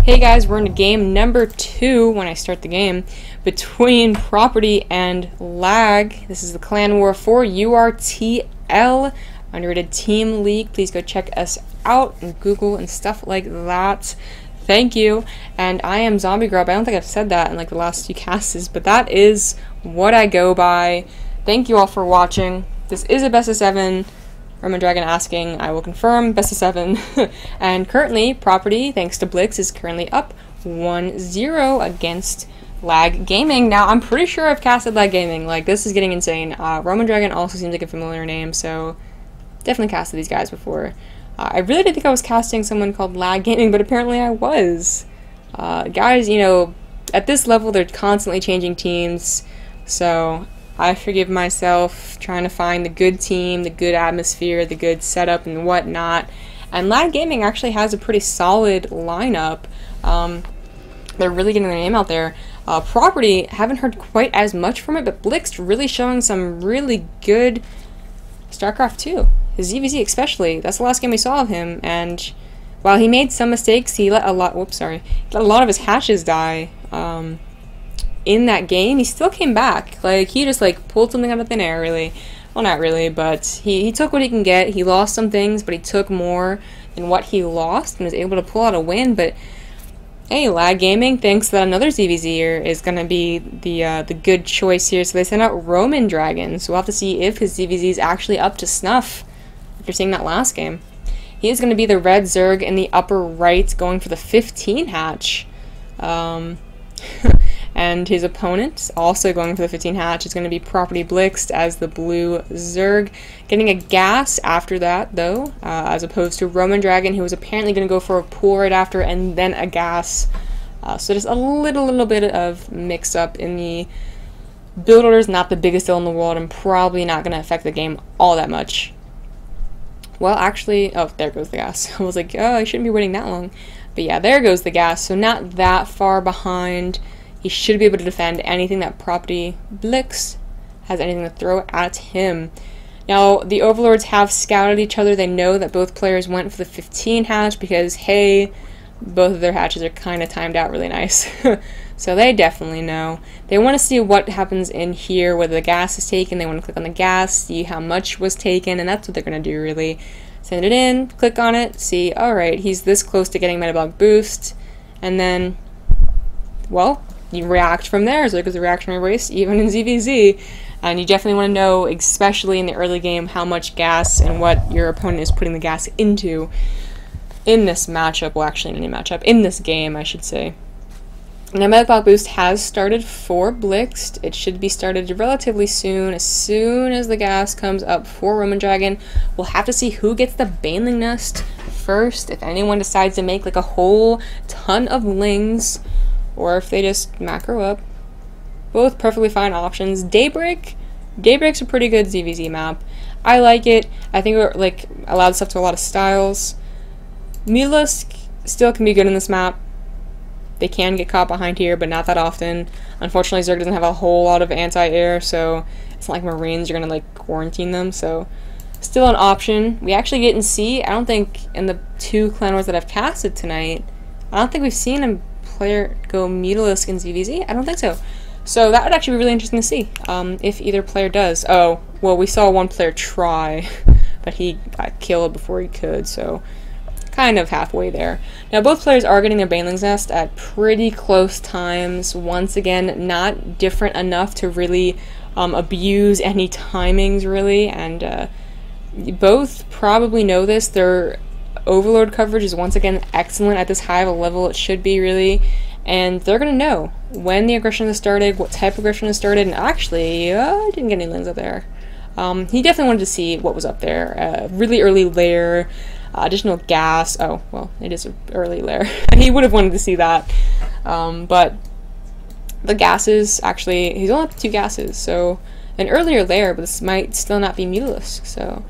Hey guys, we're into game number 2 when I start the game between Property and Lag. This is the Clan War for URTL, Underrated Team League. Please go check us out on Google and stuff like that. Thank you. And I am Zombie Grub. I don't think I've said that in like the last few casts, but that is what I go by. Thank you all for watching. This is a best of 7. Roman Dragon asking, I will confirm, best of 7. And currently, Property, thanks to Blix, is currently up 1-0 against Lag Gaming. Now, I'm pretty sure I've casted Lag Gaming. Like, this is getting insane. Roman Dragon also seems like a familiar name, so definitely casted these guys before. I really didn't think I was casting someone called Lag Gaming, but apparently I was. Guys, you know, at this level, they're constantly changing teams, so I forgive myself trying to find the good team, the good atmosphere, the good setup, and whatnot. And Lag Gaming actually has a pretty solid lineup. They're really getting their name out there. Property, haven't heard quite as much from it, but Blix really showing some really good StarCraft 2. His ZVZ especially. That's the last game we saw of him, and while he made some mistakes, he let a lot of his hatches die. In that game, he still came back. Like, he just, like, pulled something out of thin air, really. Well, not really, but he took what he can get. He lost some things, but he took more than what he lost and was able to pull out a win. But, hey, Lag Gaming thinks that another ZVZ is going to be the good choice here. So they sent out Roman Dragon. So we'll have to see if his ZVZ is actually up to snuff after seeing that last game. He is going to be the red Zerg in the upper right, going for the 15 hatch. And his opponent, also going for the 15 hatch, is going to be Property Blixed as the blue Zerg. Getting a gas after that, though, as opposed to Roman Dragon, who was apparently going to go for a pool right after and then a gas. So just a little bit of mix-up in the build orders. Not the biggest deal in the world, and probably not going to affect the game all that much. Well, actually, oh, there goes the gas. I was like, oh, I shouldn't be waiting that long. But yeah, there goes the gas, so not that far behind. He should be able to defend anything that Property Blix has anything to throw at him. Now, the Overlords have scouted each other. They know that both players went for the 15 hatch because, hey, both of their hatches are kind of timed out really nice. So they definitely know. They want to see what happens in here, whether the gas is taken. They want to click on the gas, see how much was taken, and that's what they're going to do, really. Send it in, click on it, see, alright, he's this close to getting metabolic boost, and then, well, you react from there. So there's a reactionary waste even in ZVZ, and you definitely want to know, especially in the early game, how much gas and what your opponent is putting the gas into in this matchup. Well, actually in any matchup, in this game I should say. Now, metabolic boost has started for Blixed. It should be started relatively soon. As soon as the gas comes up for Roman Dragon, we'll have to see who gets the Baneling Nest first. If anyone decides to make like a whole ton of lings, or if they just macro up. Both perfectly fine options. Daybreak's a pretty good ZVZ map. I like it. I think it like allows stuff to a lot of styles. Mutalisk still can be good in this map. They can get caught behind here, but not that often. Unfortunately, Zerg doesn't have a whole lot of anti-air, so it's not like Marines, you're gonna like quarantine them, so still an option. We actually didn't see, I don't think in the 2 clan wars that I've casted tonight, I don't think we've seen a player go Mutalisk in ZVZ. I don't think so. So that would actually be really interesting to see if either player does. Oh, well, we saw one player try, but he got killed before he could, so kind of halfway there. Now, both players are getting their Baneling's Nest at pretty close times. Once again, not different enough to really abuse any timings, really, and both probably know this. Their Overlord coverage is once again excellent at this high of a level it should be, really, and they're going to know when the aggression has started, what type of aggression has started, and actually, I didn't get any lings up there. He definitely wanted to see what was up there. Really early lair, additional gas. Oh, well, it is an early lair. He would have wanted to see that, but the gases, actually, he's only up to 2 gases, so an earlier lair, but this might still not be Mutalisk, so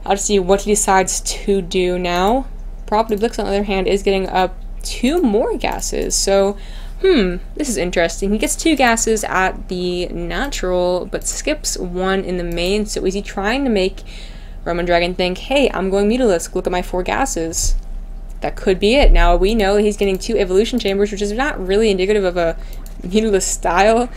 I'll see what he decides to do now. Property Blix, on the other hand, is getting up 2 more gases. So, this is interesting. He gets 2 gases at the natural, but skips 1 in the main. So is he trying to make Roman Dragon think, hey, I'm going Mutalisk, look at my 4 gases? that could be it. Now, we know he's getting 2 evolution chambers, which is not really indicative of a meterless style.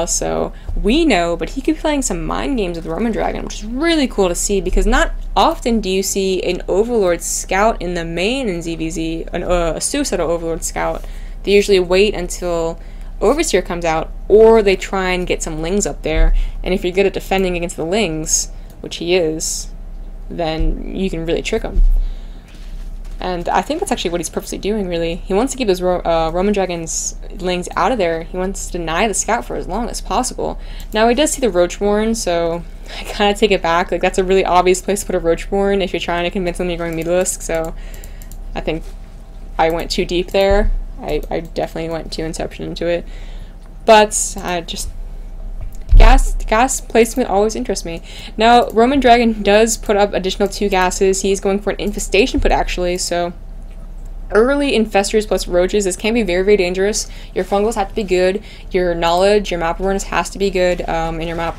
So we know, but he could be playing some mind games with Roman Dragon, which is really cool to see, because not often do you see an Overlord Scout in the main in ZVZ, a Suicidal Overlord Scout. They usually wait until Overseer comes out, or they try and get some Lings up there, and if you're good at defending against the Lings, which he is, then you can really trick him. And I think that's actually what he's purposely doing, really. He wants to keep those Roman Dragon's Lings out of there. He wants to deny the Scout for as long as possible. Now, he does see the Roachborn, so I kind of take it back. Like, that's a really obvious place to put a Roachborn if you're trying to convince them you're going meterless, so I think I went too deep there. I definitely went too Inception into it. But I just... Gas placement always interests me. Now, Roman Dragon does put up additional 2 gases. He's going for an infestation put, actually, so early infestors plus roaches, this can be very, very dangerous. Your fungals have to be good, your knowledge, your map awareness has to be good, and your map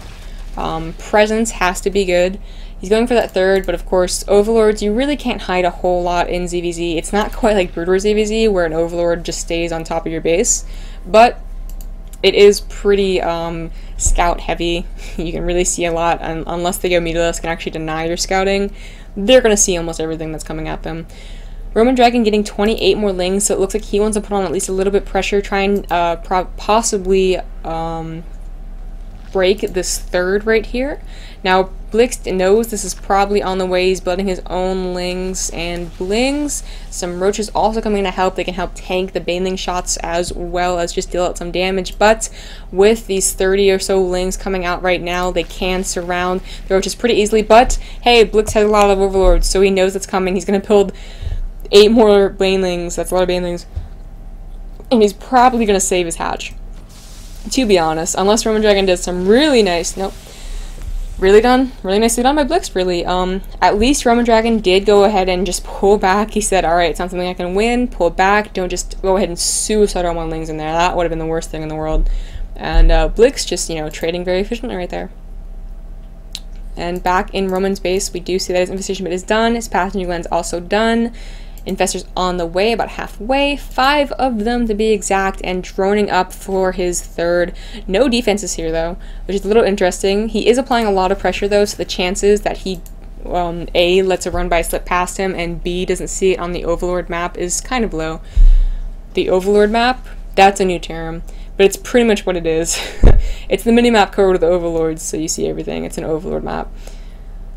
presence has to be good. He's going for that 3rd, but of course, Overlords, you really can't hide a whole lot in ZVZ. It's not quite like Brood War ZVZ, where an Overlord just stays on top of your base, but it is pretty scout heavy. You can really see a lot, and unless they go meterless, can actually deny your scouting. They're going to see almost everything that's coming at them. Roman Dragon getting 28 more Lings, so it looks like he wants to put on at least a little bit pressure, try and possibly break this 3rd right here. Now, Blix knows this is probably on the way. He's building his own Lings and Blings. Some Roaches also coming in to help. They can help tank the Baneling shots as well as just deal out some damage. But with these 30 or so Lings coming out right now, they can surround the Roaches pretty easily. But, hey, Blix has a lot of Overlords, so he knows it's coming. He's going to build 8 more Banelings. That's a lot of Banelings. And he's probably going to save his hatch, to be honest. Unless Roman Dragon does some really nice... Nope. Really nicely done by Blix, really. At least Roman Dragon did go ahead and just pull back. He said, alright, it's not something I can win, pull back, don't just go ahead and suicide on 1 Lings in there. That would have been the worst thing in the world. And Blix just, you know, trading very efficiently right there. And back in Roman's base, we do see that his infestation bit is done, his passenger gland's also done. Infestors on the way, about halfway, 5 of them to be exact, and droning up for his 3rd. No defenses here, though, which is a little interesting. He is applying a lot of pressure, though, so the chances that he, A, lets a run by slip past him, and B, doesn't see it on the Overlord map is kind of low. The Overlord map, that's a new term, but it's pretty much what it is. It's the minimap code of the Overlords, so you see everything. It's an Overlord map.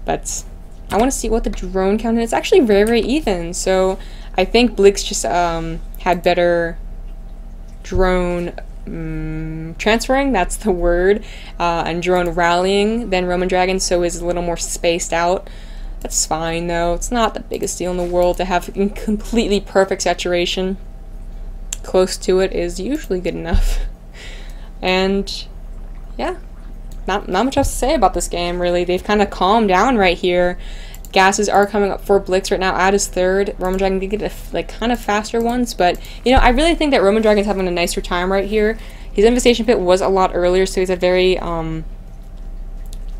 But I want to see what the drone count is. It's actually very, very even. So I think Blix just had better drone transferring, that's the word, and drone rallying than Roman Dragon, so is a little more spaced out. That's fine, though. It's not the biggest deal in the world to have completely perfect saturation. Close to it is usually good enough. And yeah. Not much else to say about this game, really. They've kind of calmed down right here. Gases are coming up for Blix right now at his 3rd. Roman Dragon did get like kind of faster ones, but you know, I really think that Roman Dragon's having a nicer time right here. His infestation pit was a lot earlier, so he's a very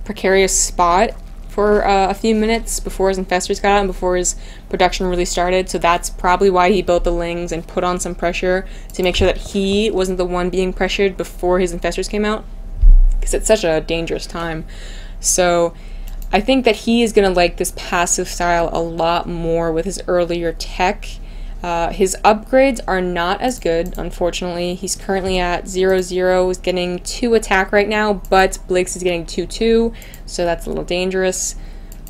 precarious spot for a few minutes before his infestors got out and before his production really started. So that's probably why he built the Lings and put on some pressure to make sure that he wasn't the one being pressured before his infestors came out, because it's such a dangerous time. So I think that he is going to like this passive style a lot more with his earlier tech. His upgrades are not as good, unfortunately. He's currently at 0-0, he's getting 2 attack right now, but Blix is getting 2-2, so that's a little dangerous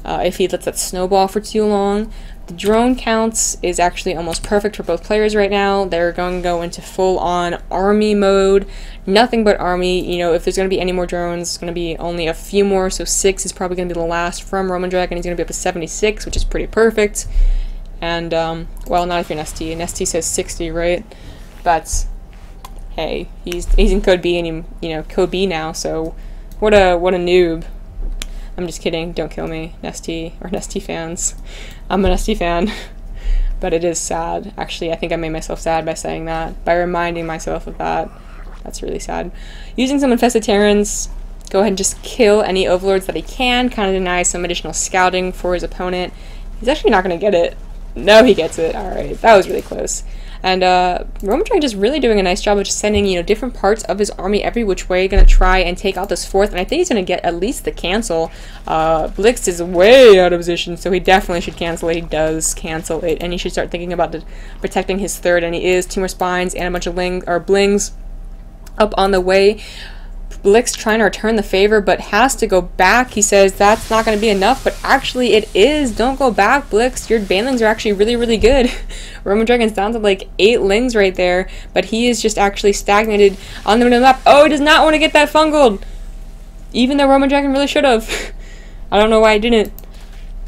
if he lets that snowball for too long. The drone counts is actually almost perfect for both players right now. They're going to go into full-on army mode. Nothing but army. You know, if there's going to be any more drones, it's going to be only a few more, so 6 is probably going to be the last from Roman Dragon. He's going to be up to 76, which is pretty perfect. And, well, not if you're an ST. An ST says 60, right? But, hey, he's in Code B, and you know, Code B now, so what a noob. I'm just kidding, don't kill me, Nesty, or Nesty fans. I'm a Nesty fan, but it is sad. Actually, I think I made myself sad by saying that, by reminding myself of that. That's really sad. Using some Infested Terrans, go ahead and just kill any Overlords that he can, kind of deny some additional scouting for his opponent. He's actually not going to get it. No, he gets it. Alright, that was really close. And Roman Dragon just really doing a nice job of just sending, you know, different parts of his army every which way, gonna try and take out this fourth, and I think he's gonna get at least the cancel. Blixt is way out of position, so he definitely should cancel it. He does cancel it, and he should start thinking about protecting his third, and he is. 2 more spines and a bunch of blings up on the way. Blixt trying to return the favor, but has to go back. He says that's not going to be enough, but actually it is. Don't go back, Blixt. Your banelings are actually really, really good. Roman Dragon's down to like 8 lings right there, but he is just actually stagnated on the middle of the map. Oh, he does not want to get that fungled, even though Roman Dragon really should have. I don't know why he didn't.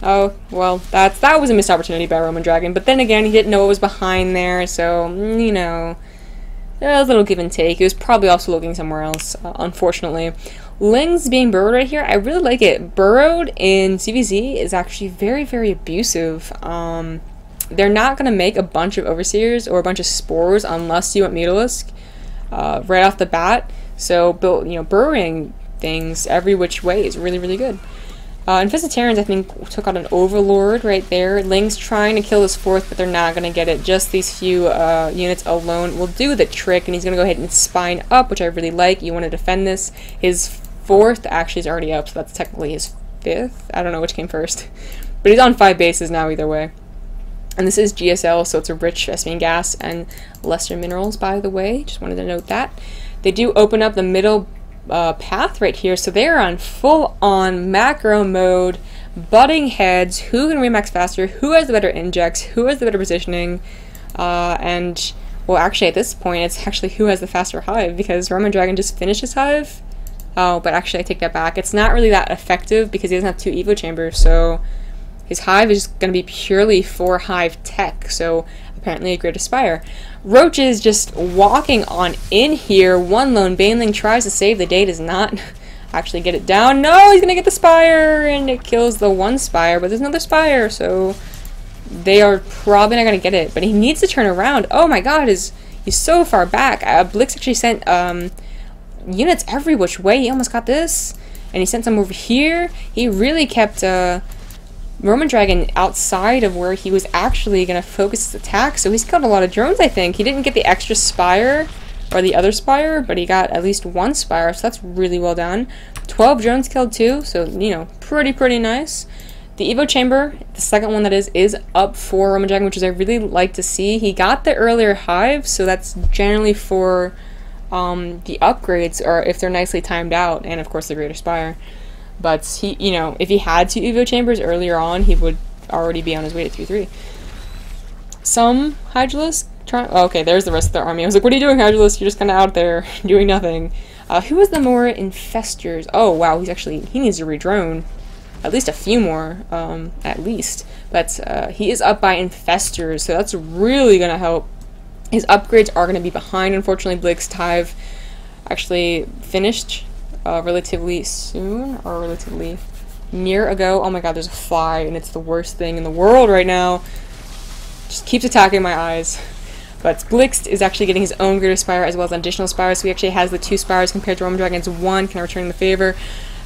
Oh, well, that was a missed opportunity by Roman Dragon, but then again, he didn't know what was behind there, so, you know, there was a little give and take. He was probably also looking somewhere else, unfortunately. Lings being burrowed right here, I really like it. Burrowed in CVZ is actually very, very abusive. They're not going to make a bunch of Overseers or a bunch of Spores unless you want Mutalisk right off the bat. So, burrowing things every which way is really, really good. Infested Terrans, I think, took out an Overlord right there. Ling's trying to kill this fourth, but they're not going to get it. Just these few units alone will do the trick, and he's going to go ahead and spine up, which I really like. You want to defend this. His fourth actually is already up, so that's technically his fifth. I don't know which came first. But he's on 5 bases now either way. And this is GSL, so it's a rich Vespene gas and lesser minerals, by the way. Just wanted to note that. They do open up the middle path right here, so they're on full-on macro mode, butting heads. Who can remax faster? Who has the better injects? Who has the better positioning? And well, actually, at this point, it's actually who has the faster hive, because Roman Dragon just finished his hive. Oh, but actually, I take that back. It's not really that effective because he doesn't have 2 Evo chambers, so his hive is going to be purely for hive tech. So apparently, a Greater Spire. Roach is just walking on in here. One lone Baneling tries to save the day, does not actually get it down. No, he's gonna get the Spire, and it kills the 1 Spire, but there's another Spire, so they are probably not gonna get it. But he needs to turn around. Oh my god, he's so far back. Blix actually sent units every which way. He almost got this, and he sent some over here. He really kept Roman Dragon outside of where he was actually going to focus his attack, so he's killed a lot of drones, I think. He didn't get the extra Spire, or the other Spire, but he got at least 1 Spire, so that's really well done. 12 drones killed too, so, you know, pretty nice. The Evo Chamber, the second one that is up for Roman Dragon, which is I really like to see. He got the earlier hive, so that's generally for the upgrades, or if they're nicely timed out, and of course the Greater Spire. But he, you know, if he had 2 Evo Chambers earlier on, he would already be on his way to 3-3. Some Hydralisk trying. Oh, okay, there's the rest of their army. I was like, what are you doing, Hydralisk? You're just kind of out there doing nothing. Who was the more Infestors? Oh, wow, he needs to redrone. At least a few more, at least. But he is up by Infestors, so that's really going to help. His upgrades are going to be behind, unfortunately. Blixt hive actually finished relatively soon, or relatively near ago. Oh my god, there's a fly, and it's the worst thing in the world right now. Just keeps attacking my eyes. But Blixt is actually getting his own Greater Spire as well as additional Spires, so he actually has the 2 Spires compared to Roman Dragon's 1, can return the favor.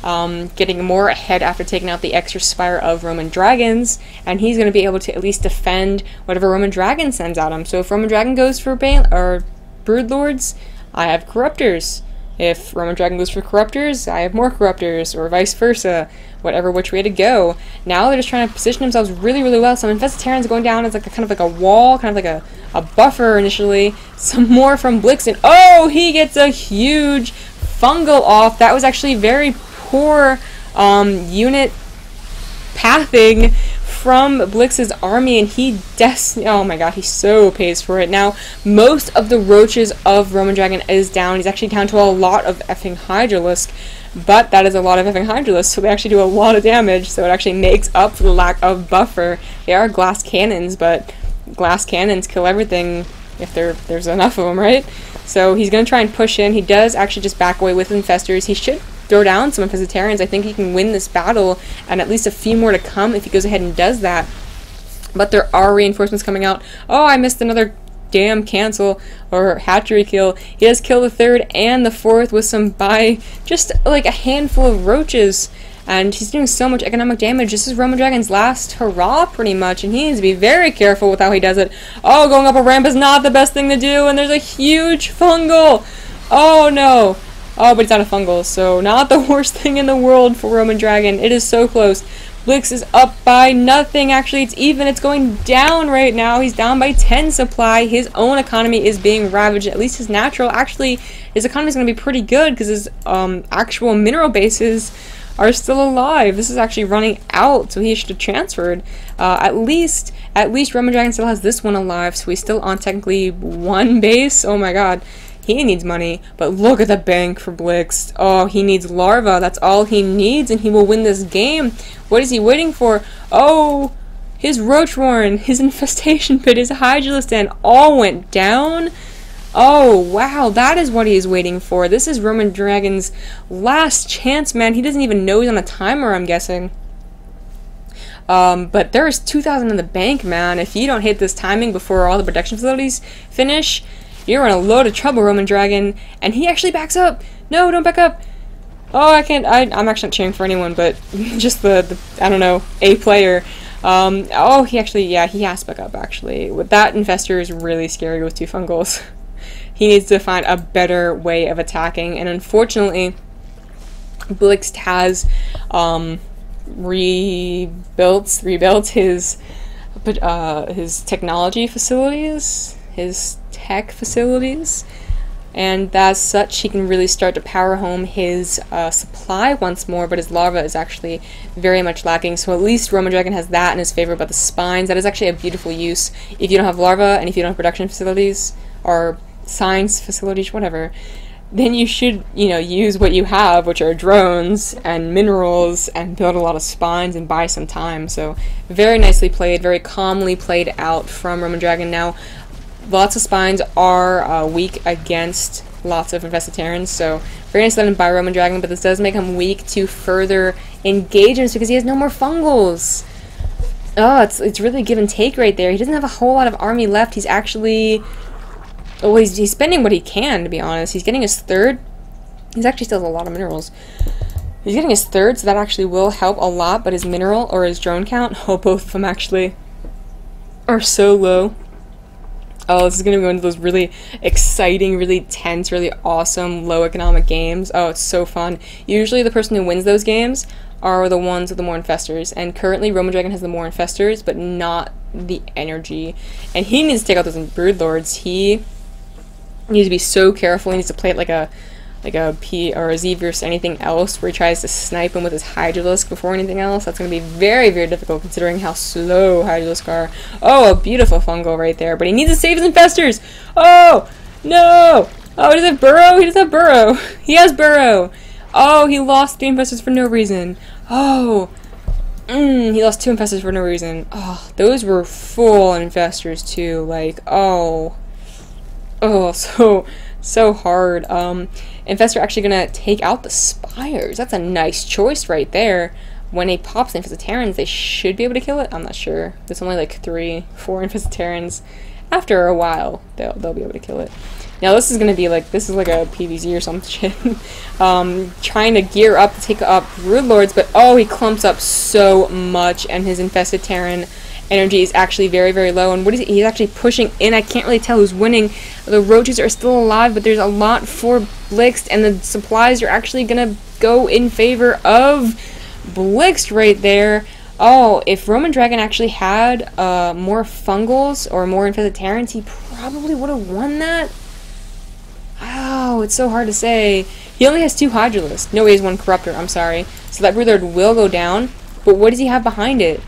Getting more ahead after taking out the extra Spire of Roman Dragons, and he's going to be able to at least defend whatever Roman Dragon sends at him. So if Roman Dragon goes for Broodlords, I have Corruptors. If Roman Dragon goes for Corruptors, I have more Corruptors, or vice versa, whatever which way to go. Now they're just trying to position themselves really well. Some Infested Terrans going down as like kind of like a wall, kind of like a buffer initially. Some more from Blix, and oh, he gets a huge fungal off. That was actually very poor unit pathing from Blix's army, and he oh my god, he so pays for it. Now, most of the roaches of Roman Dragon is down. He's actually down to a lot of effing Hydralisk, but that is a lot of effing Hydralisk, so they actually do a lot of damage, so it actually makes up for the lack of buffer. They are glass cannons, but glass cannons kill everything if there's enough of them, right? So he's going to try and push in. He does actually just back away with Infestors. He should throw down some of his Terrans. I think he can win this battle, and at least a few more to come if he goes ahead and does that. But there are reinforcements coming out. Oh, I missed another damn cancel or hatchery kill. He does kill the 3rd and the 4th with some just like a handful of roaches. and he's doing so much economic damage. This is Roman Dragon's last hurrah, pretty much, and he needs to be very careful with how he does it. Oh, going up a ramp is not the best thing to do, and there's a huge fungal. Oh, no. Oh, but he's out of fungal, so not the worst thing in the world for Roman Dragon. It is so close. Blix is up by nothing. Actually, it's even. It's going down right now. He's down by 10 supply. His own economy is being ravaged. At least his natural. Actually, his economy is going to be pretty good because his actual mineral bases are still alive. This is actually running out, so he should have transferred. At least Roman Dragon still has this one alive, so he's still on technically one base. Oh my god. He needs money, but look at the bank for Blix. Oh, he needs larva. That's all he needs, and he will win this game. What is he waiting for? Oh, his roach warren, his infestation pit, his hydralistan all went down. Oh, wow, that is what he is waiting for. This is Roman Dragon's last chance, man. He doesn't even know he's on a timer, I'm guessing. But there is 2,000 in the bank, man. If you don't hit this timing before all the production facilities finish, you're in a load of trouble, Roman Dragon. And he actually backs up. No, don't back up. Oh, I can't. I'm actually not cheering for anyone, but just the I don't know, A player. Oh, he actually, yeah, he has to back up, actually. With that infestor is really scary with 2 fungals. He needs to find a better way of attacking. And unfortunately, Blix has rebuilt his technology facilities, his tech facilities, and as such he can really start to power home his supply once more, but his larva is actually very much lacking. So at least Roman Dragon has that in his favor. But the spines, that is actually a beautiful use. If you don't have larva and if you don't have production facilities or science facilities, whatever, then you should, you know, use what you have, which are drones and minerals, and build a lot of spines and buy some time. So very nicely played, very calmly played out from Roman Dragon. Now, lots of spines are weak against lots of infested Terrans, so very nice letting by Roman Dragon, but this does make him weak to further engagements because he has no more fungals. Oh, it's really give and take right there. He doesn't have a whole lot of army left. He's actually... Oh, he's spending what he can, to be honest. He's getting his third. He's actually still has a lot of minerals. He's getting his third, so that actually will help a lot, but his mineral or his drone count, oh, both of them actually are so low. Oh, this is going to go into those really exciting, really tense, really awesome, low economic games. Oh, it's so fun. Usually the person who wins those games are the ones with the more infestors, and currently Roman Dragon has the more infestors, but not the energy. And he needs to take out those broodlords. He needs to be so careful. He needs to play it like a P or a Z versus anything else, where he tries to snipe him with his Hydralisk before anything else. That's going to be very, very difficult considering how slow Hydralisk are. Oh, a beautiful fungal right there, but he needs to save his infestors. Oh, no. Oh, does he have burrow? He does have burrow. He has burrow. Oh, he lost 3 infestors for no reason. Oh, he lost 2 infestors for no reason. Oh, those were full infestors too. Like, oh, so hard. Infestor actually gonna take out the spires. That's a nice choice right there. When he pops the infested Terrans, they should be able to kill it. I'm not sure. There's only like 3-4 infested Terrans. After a while, they'll be able to kill it. Now this is gonna be like, this is like a PvZ or some shit. Trying to gear up to take up Broodlords, but oh, he clumps up so much, and his infested Terran energy is actually very, very low. And what is he? He's actually pushing in. I can't really tell who's winning. The roaches are still alive, but there's a lot for Blix, and the supplies are actually gonna go in favor of Blix right there. Oh, if Roman Dragon actually had more fungals or more infested Terrans, he probably would have won that. Oh, it's so hard to say. He only has 2 Hydralisks. No, he has 1 Corruptor. I'm sorry. So that Broodlord will go down. But what does he have behind it?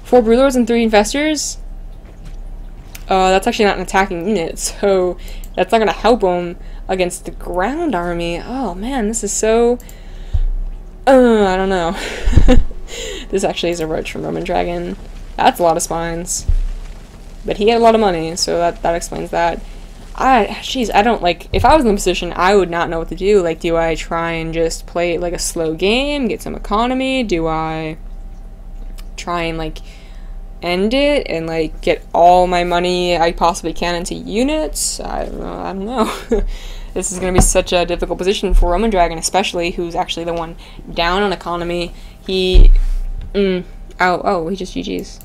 4 Broodlords and 3 infestors? That's actually not an attacking unit, so that's not going to help him against the ground army. Oh, man, this is so... I don't know. This actually is a roach from Roman Dragon. That's a lot of spines. But he had a lot of money, so that explains that. Jeez, I don't, like, if I was in the position, I would not know what to do. Like, do I try and just play, like, a slow game, get some economy? Do I try and, like, end it and, like, get all my money I possibly can into units? I don't know. This is going to be such a difficult position for Roman Dragon, especially, who's actually the one down on economy. He, oh, he just GG's.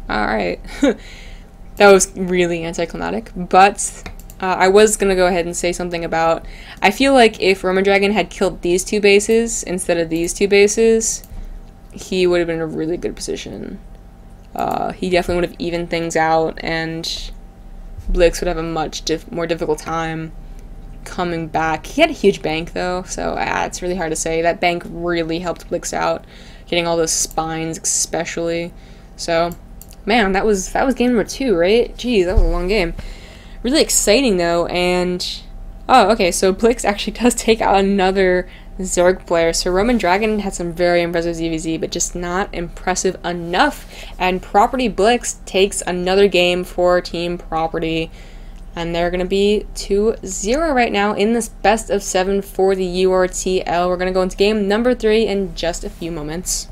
Alright. That was really anticlimactic, but I was going to go ahead and say something about, I feel like if Roman Dragon had killed these 2 bases instead of these 2 bases, he would have been in a really good position. He definitely would have evened things out, and Blix would have a much more difficult time coming back. He had a huge bank, though, so it's really hard to say. That bank really helped Blix out, getting all those spines especially. So, man, that was game number 2, right? Geez, that was a long game. Really exciting, though, and... Oh, okay, so Blix actually does take out another Zerg player. So Roman Dragon had some very impressive ZVZ, but just not impressive enough. And Property Blix takes another game for Team Property. And they're going to be 2-0 right now in this best of 7 for the URTL. We're going to go into game number 3 in just a few moments.